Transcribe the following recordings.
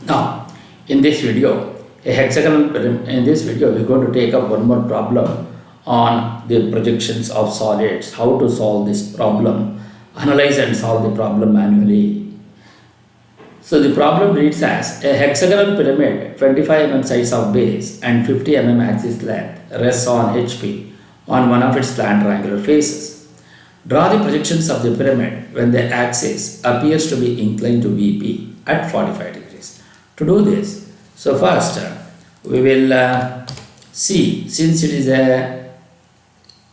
Now, in this video, in this video, we're going to take up one more problem on the projections of solids, how to solve this problem, analyze and solve the problem manually. So the problem reads as a hexagonal pyramid, 25 mm size of base and 50 mm axis length, rests on HP on one of its slant triangular faces. Draw the projections of the pyramid when the axis appears to be inclined to VP at 45 degrees. To do this, so first we will see, since it is a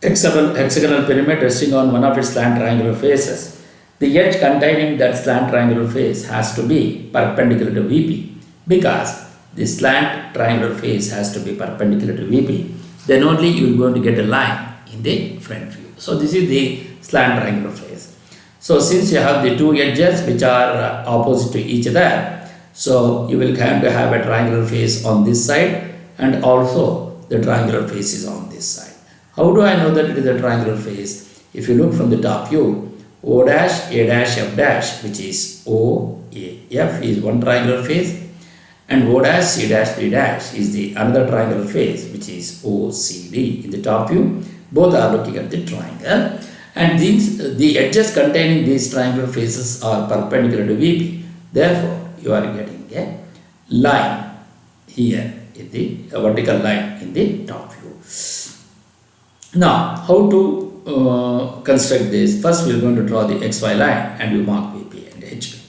hexagonal pyramid resting on one of its slant triangular faces, the edge containing that slant triangular face has to be perpendicular to VP, because the slant triangular face has to be perpendicular to VP. Then only you are going to get a line in the front view. So this is the slant triangular face. So since you have the two edges which are opposite to each other, so you will kind of have a triangular face on this side, and also the triangular face is on this side. How do I know that it is a triangular face? If you look from the top view, O dash, A dash, F dash, which is O, A, F is one triangular face, and O dash, C dash, B dash is the another triangular face, which is O, C, D. In the top view, both are looking at the triangle, and the edges containing these triangular faces are perpendicular to VP. Therefore, you are getting a line here in the vertical line in the top view. Now, how to construct this? First, we are going to draw the XY line and you mark VP and HP.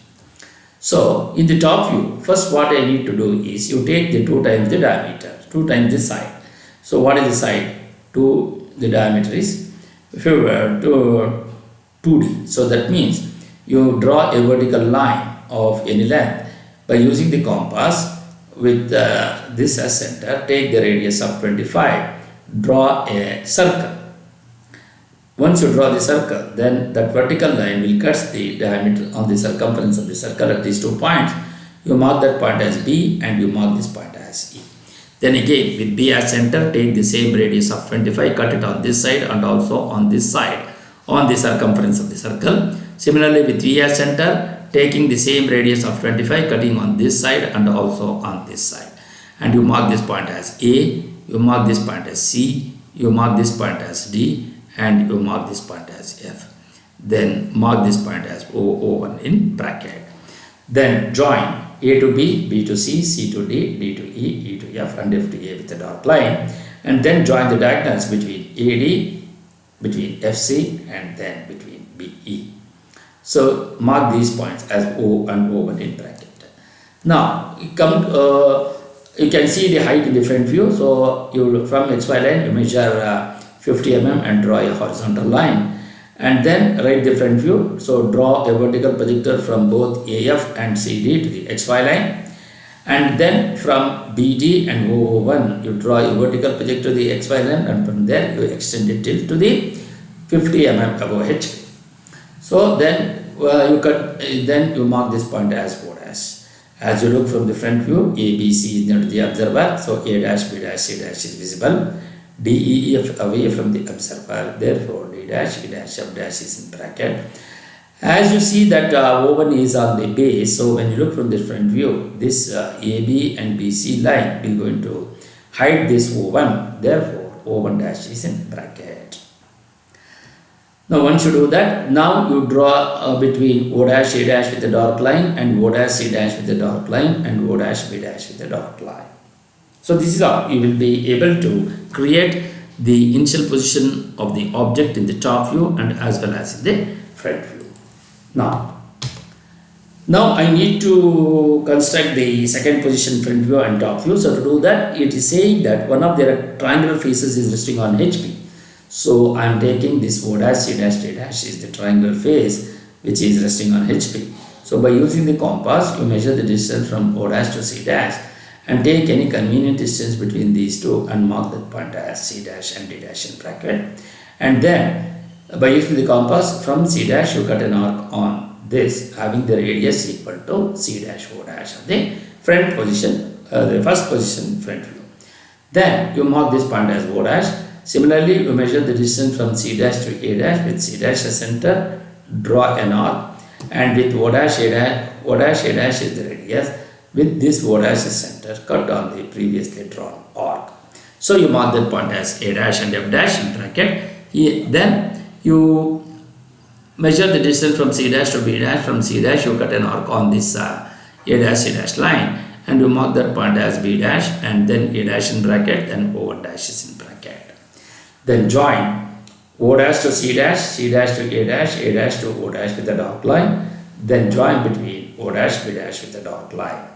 So, in the top view, first what I need to do is you take the 2 times the diameter, 2 times the side. So, what is the side? The diameter is, if you were to 2D. So, that means you draw a vertical line of any length by using the compass with this as center. Take the radius of 25, draw a circle. Once you draw the circle, then that vertical line will cut the diameter on the circumference of the circle at these 2 points. You mark that point as B and you mark this point as E. Then again, with B as center, take the same radius of 25, cut it on this side and also on this side on the circumference of the circle. Similarly, with E as center, taking the same radius of 25, cutting on this side and also on this side. And you mark this point as A, you mark this point as C, you mark this point as D, and you mark this point as F. Then mark this point as O1 in bracket. Then join A to B, B to C, C to D, D to E, E to F, and F to A with a dark line. And then join the diagonals between AD, between FC, and then between BE. So mark these points as O and O1 in bracket. Now you can see the height in the front view. So you from XY line you measure 50 mm and draw a horizontal line, and then write the front view. So draw a vertical projector from both AF and CD to the XY line, and then from BD and O1 you draw a vertical projector to the XY line, and from there you extend it till to the 50 mm above HP. So then you mark this point as O dash. As you look from the front view, A, B, C is near to the observer, so A dash, B dash, C dash is visible. D, E, F away from the observer, therefore D dash, E dash, F dash is in bracket. As you see that O1 is on the base, so when you look from the front view, this AB and BC line will going to hide this O1, therefore O1 dash is in bracket. Now once you do that, now you draw between O dash, A dash with a dark line and O dash, C dash with a dark line and O dash, B dash with a dark line. So this is how you will be able to create the initial position of the object in the top view and as well as in the front view. Now I need to construct the second position, front view and top view. So to do that, it is saying that one of their triangular faces is resting on HP. So I am taking this O dash, C dash, D dash is the triangular face which is resting on HP. So by using the compass, you measure the distance from O dash to C dash and take any convenient distance between these two and mark that point as C dash and D dash in bracket. And then by using the compass from C dash, you cut an arc on this having the radius equal to C dash O dash of the front position, the first position front view. Then you mark this point as O dash. Similarly, you measure the distance from C dash to A dash with C dash as center, draw an arc, and with O dash A dash is the radius, with this O dash center cut on the previously drawn arc. So you mark that point as A dash and F dash in bracket. Here, then you measure the distance from C dash to B dash. From C dash you cut an arc on this A dash C dash line, and you mark that point as B dash, and then A dash in bracket, then O1 dash is in bracket. Then join O dash to C dash to A dash to O dash with a dark line. Then join between O dash B dash with a dark line.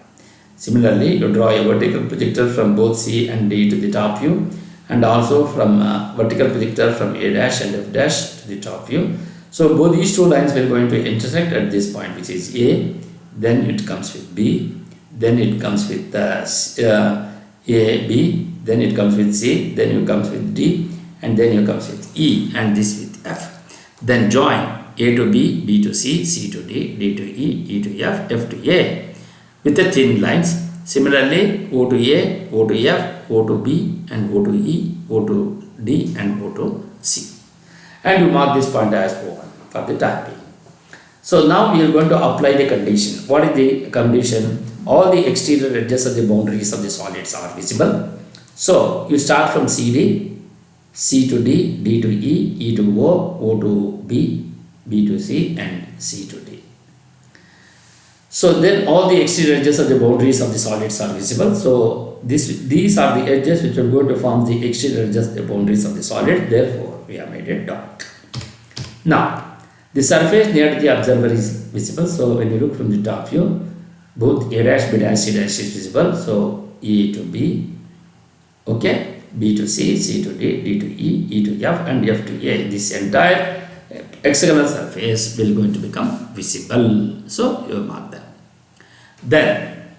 Similarly, you draw a vertical projector from both C and D to the top view, and also from vertical projector from A dash and F dash to the top view. So both these two lines will going to intersect at this point, which is A. Then it comes with B. Then it comes with A, B. Then it comes with C. Then it comes with D, and then it comes with E, and this with F. Then join A to B, B to C, C to D, D to E, E to F, F to A with the thin lines. Similarly, O to A, O to F, O to B, and O to E, O to D, and O to C. And you mark this point as O1 for the time being. So now we are going to apply the condition. What is the condition? All the exterior edges of the boundaries of the solids are visible. So you start from CD, C to D, D to E, E to O, O to B, B to C, and C to D. So then all the exterior edges of the boundaries of the solids are visible. So these are the edges which are going to form the exterior edges of the boundaries of the solid. Therefore, we have made it dark. Now, the surface near the observer is visible. So when you look from the top view, both A dash, B dash, C dash is visible. So E to B, okay, B to C, C to D, D to E, E to F, and F to A. This entire hexagonal surface will going to become visible. So you mark that. Then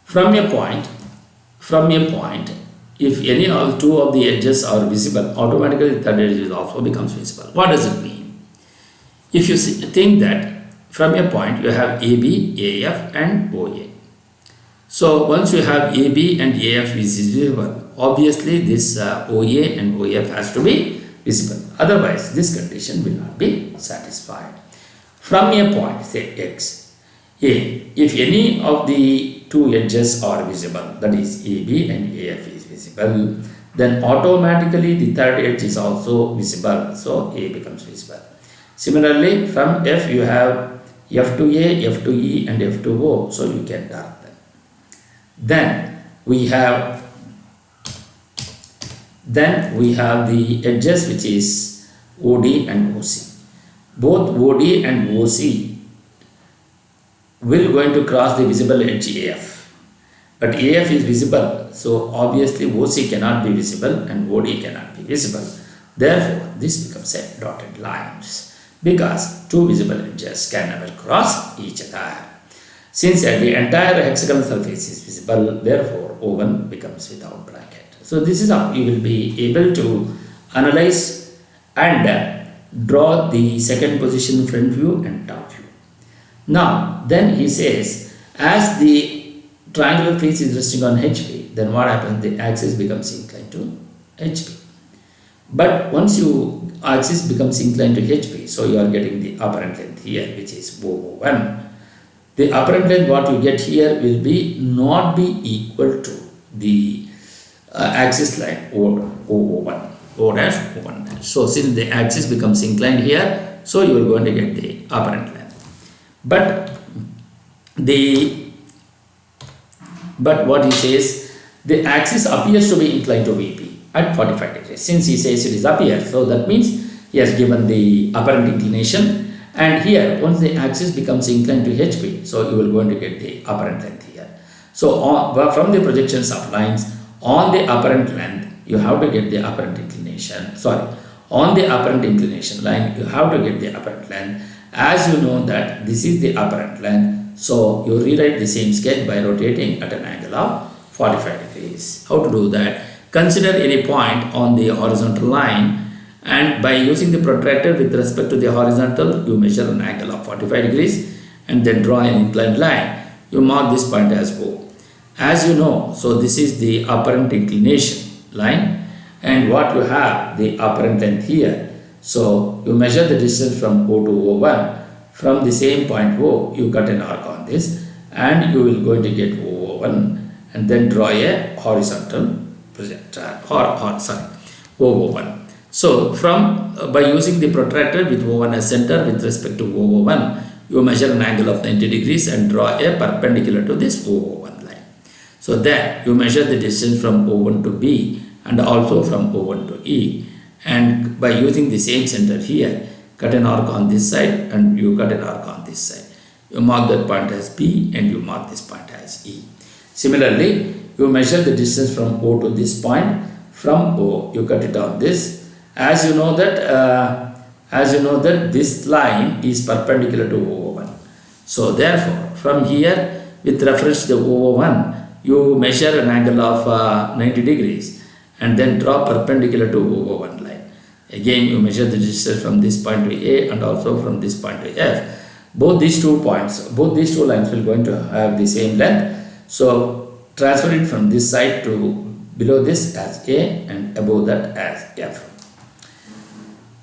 from a point, if any of two of the edges are visible, automatically the third edge also becomes visible. What does it mean? If you think that from a point you have AB, AF, and OA. So once you have AB and AF is visible, obviously this OA and OF has to be visible. Otherwise, this condition will not be satisfied. From a point, say X, A, if any of the two edges are visible, that is AB and AF is visible, then automatically the third edge is also visible. So A becomes visible. Similarly, from F you have F to A, F to E, and F to O. So you can dark them. Then we have the edges which is OD and OC. Both OD and OC will going to cross the visible edge AF. But AF is visible, so obviously OC cannot be visible and OD cannot be visible. Therefore, this becomes a dotted lines because two visible edges can never cross each other. Since the entire hexagonal surface is visible, therefore O1 becomes without bracket. So this is how you will be able to analyze and draw the second position front view and top view. Now then he says, as the triangular face is resting on HP, then what happens? The axis becomes inclined to HP. But once you axis becomes inclined to HP, so you are getting the apparent length here, which is O1. The apparent length what you get here will be not be equal to the axis line O1, O dash, O1 dash. So since the axis becomes inclined here, so you are going to get the apparent length. But what he says, the axis appears to be inclined to VP at 45 degrees. Since he says it is up here, so that means he has given the apparent inclination. And here, once the axis becomes inclined to HP, so you will going to get the apparent length here. So from the projections of lines on the apparent length, you have to get the apparent inclination. On the apparent inclination line, you have to get the apparent length. As you know that this is the apparent length, so you rewrite the same sketch by rotating at an angle of 45 degrees. How to do that? Consider any point on the horizontal line, and by using the protractor with respect to the horizontal, you measure an angle of 45 degrees and then draw an inclined line. You mark this point as O. As you know, so this is the apparent inclination line, and what you have, the apparent length here. So you measure the distance from O to O1. From the same point O, you cut an arc on this, and you will going to get O1 and then draw a horizontal projectile O1. So from by using the protractor with O1 as center with respect to O1, you measure an angle of 90 degrees and draw a perpendicular to this O1 line. So then you measure the distance from O1 to B and also from O1 to E, and by using the same center here, cut an arc on this side and you cut an arc on this side. You mark that point as B and you mark this point as E. Similarly, you measure the distance from O to this point. From O, you cut it on this. As you know that this line is perpendicular to O1. So therefore, from here, with reference to the O1, you measure an angle of 90 degrees and then draw perpendicular to O1 line. Again, you measure the distance from this point to A and also from this point to F. Both these two lines will going to have the same length. So transfer it from this side to below this as A and above that as F.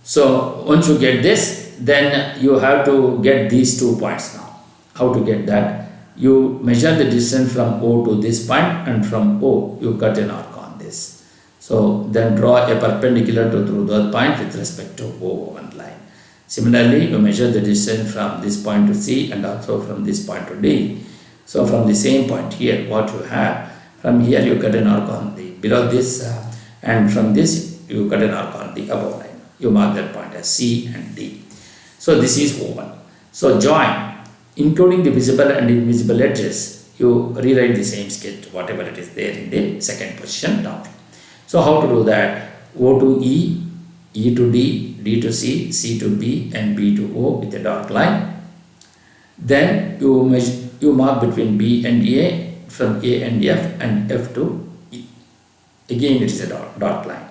So once you get this, then you have to get these 2 points now. How to get that? You measure the distance from O to this point, and from O you cut an arc on this. So then draw a perpendicular through that point with respect to O1 line. Similarly, you measure the distance from this point to C and also from this point to D. So from the same point here, what you have, from here you cut an arc on the below this and from this you cut an arc on the above line. You mark that point as C and D. So this is O1. So join, including the visible and invisible edges, you rewrite the same sketch, whatever it is there in the second position top. So how to do that? O to E, E to D, D to C, C to B and B to O with a dark line. Then you mark between B and A, from A and F and F to E. Again it is a dark line.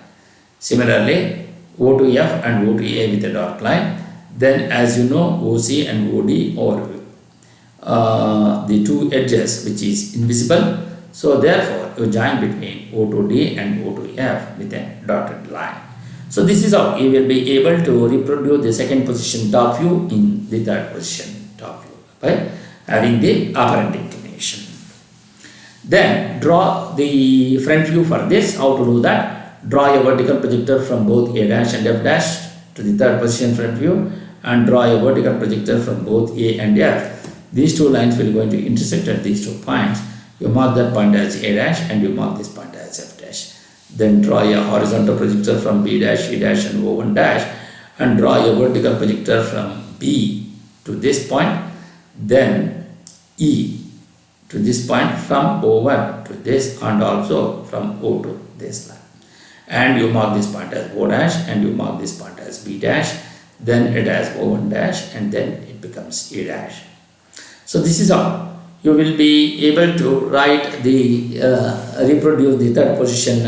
Similarly, O to F and O to A with a dark line. Then as you know, OC and OD or the two edges which is invisible. So therefore you join between O to D and O to F with a dotted line. So this is how you will be able to reproduce the second position top view in the third position top view by having the apparent inclination. Then draw the front view for this. How to do that? Draw a vertical projector from both A dash and F dash to the third position front view and draw a vertical projector from both A and F. These two lines will going to intersect at these 2 points. You mark that point as A dash and you mark this point as F dash. Then draw a horizontal projector from B dash, E dash and O1 dash and draw a vertical projector from B to this point, then E to this point, from O1 to this and also from O to this line. And you mark this point as O dash and you mark this point as B dash, then it has O1 dash and then it becomes E dash. So this is how you will be able to write the reproduce the third position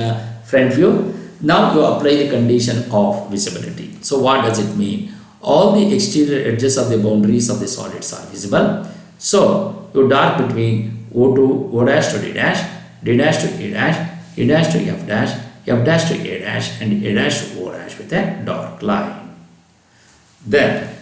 front view. Now you apply the condition of visibility. So what does it mean? All the exterior edges of the boundaries of the solids are visible. So you dart between O to O dash to D dash to E dash to F dash to A dash and A dash to O dash with a dark line. Then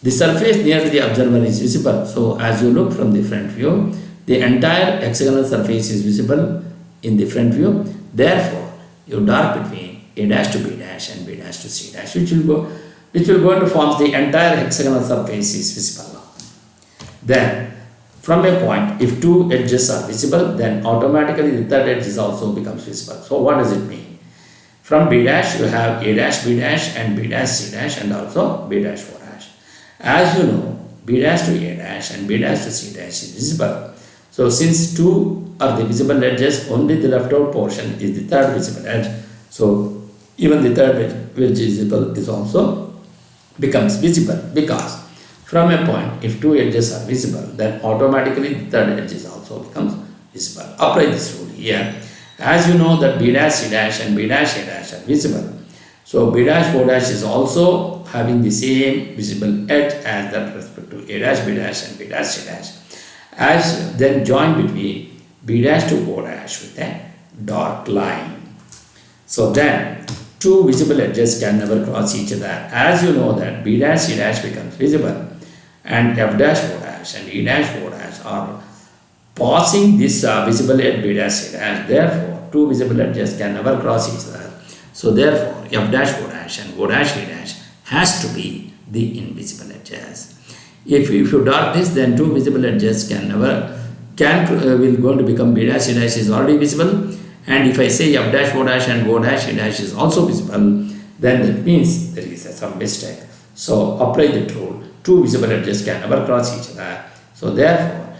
the surface near to the observer is visible. So as you look from the front view, the entire hexagonal surface is visible in the front view. Therefore, you dart between A dash to B dash and B dash to C dash, which will go to form the entire hexagonal surface is visible now. Then from a point, if 2 edges are visible, then automatically the third edge is also becomes visible. So what does it mean? From B dash you have A dash B dash and B dash C dash and also B dash O dash. As you know, B dash to A dash and B dash to C dash is visible. So since 2 are the visible edges, only the left out portion is the third visible edge. So even the third edge which is visible is also becomes visible, because from a point, if 2 edges are visible, then automatically the third edge is also becomes visible. Apply this rule here. As you know that B dash C dash and B dash A dash are visible. So B dash O dash is also having the same visible edge as that respect to A dash B dash and B dash C dash. As then join between B dash to O dash with a dark line. So then 2 visible edges can never cross each other. As you know that B dash C dash becomes visible and F dash O dash and E dash O dash are passing this visible edge B dash C dash. Therefore, two visible edges can never cross each other. So therefore, F dash O dash and O dash E dash has to be the invisible edges. If you dot this, then two visible edges will going to become B dash C dash is already visible. And if I say F dash O dash and O dash E dash is also visible, then that means there is some mistake. So apply the rule. Two visible edges can never cross each other. So therefore,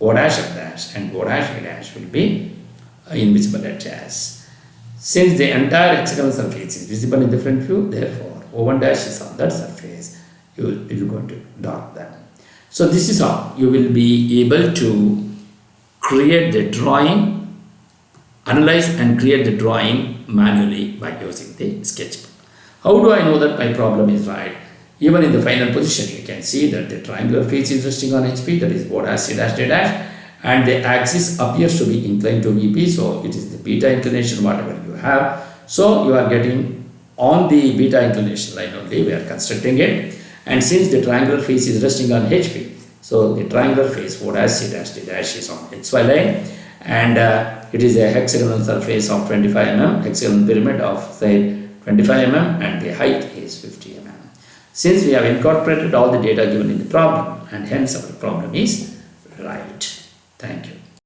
O dash F dash and O dash E dash will be invisible edges. Since the entire hexagonal surface is visible in the front view, therefore O1 dash is on that surface. You are going to dot them. So this is how you will be able to create the drawing, analyze and create the drawing manually by using the sketchbook. How do I know that my problem is right? Even in the final position, you can see that the triangular face is resting on HP, that is O dash C dash D dash, and the axis appears to be inclined to VP, so it is the beta inclination whatever you have. So you are getting on the beta inclination line only, we are constructing it. And since the triangular face is resting on HP, so the triangular face O dash C dash D dash is on XY line, and it is a hexagonal surface of 25 mm, hexagonal pyramid of say 25 mm, and the height is 50 mm. Since we have incorporated all the data given in the problem, and hence our problem is right. Thank you.